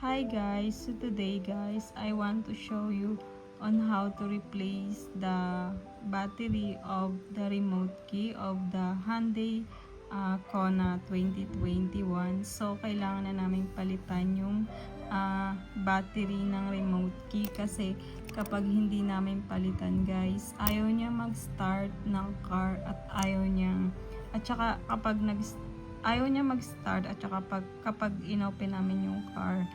Hi guys, so today guys, I want to show you on how to replace the battery of the remote key of the Hyundai Kona 2021. So kailangan na namin palitan yung battery ng remote key kasi kapag hindi namin palitan guys, ayaw niya mag-start ng car at ayaw saka ayaw niya mag-start at saka kapag inopen namin yung car,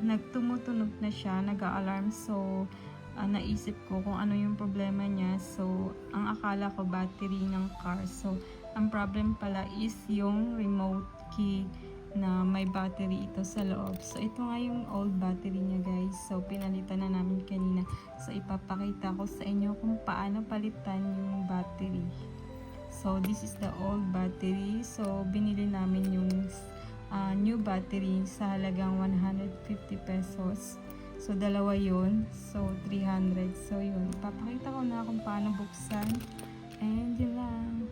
nagtumutunog na siya, nag-a-alarm. So naisip ko kung ano yung problema niya. So ang akala ko battery ng car. So ang problem pala is yung remote key na may battery ito sa loob. So ito nga yung old battery niya guys. So pinalitan na namin kanina. So ipapakita ko sa inyo kung paano palitan yung battery. So this is the old battery. So binili namin yung new battery sa halagang 150 pesos. So dalawa yun. So 300. So yun. Ipapakita ko na kung paano buksan. And yun lang.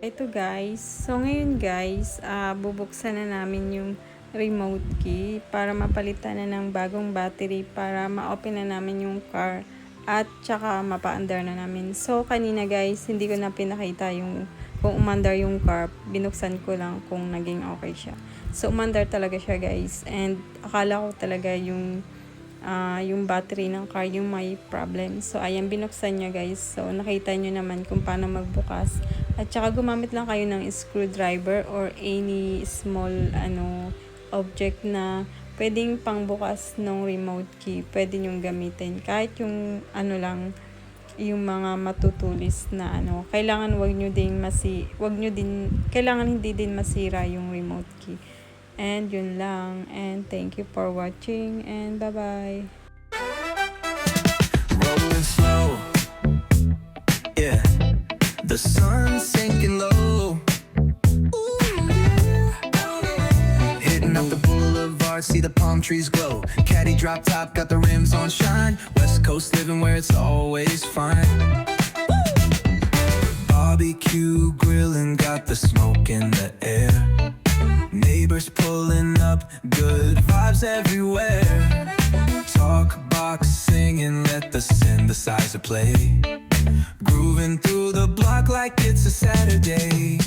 Ito guys. So ngayon guys, bubuksan na namin yung remote key para mapalitan na ng bagong battery para ma-open na namin yung car at saka mapa-under na namin. So kanina guys, hindi ko na pinakita yung kung umandar yung car, binuksan ko lang kung naging okay siya. So umandar talaga siya guys, and akala ko talaga yung battery ng car yung may problem. So ayan, binuksan niya guys. So nakita nyo naman kung paano magbukas. At saka gumamit lang kayo ng screwdriver or any small object na pwedeng pangbukas ng remote key. Pwede nyong gamitin. Kahit yung yung mga matutulis na kailangan kailangan hindi din masira yung remote key. And yun lang, and thank you for watching, and bye bye. Rolling slow, yeah, the sun's sinking low. Hitting up the boulevard, see the palm trees glow. Caddy drop top, got the rims on shine. West Coast living where it's always fine. Barbecue grilling, got the smoke in the air. Neighbors pulling up, good vibes everywhere. Talk box singing, let the synthesizer play. Grooving through the block like it's a Saturday.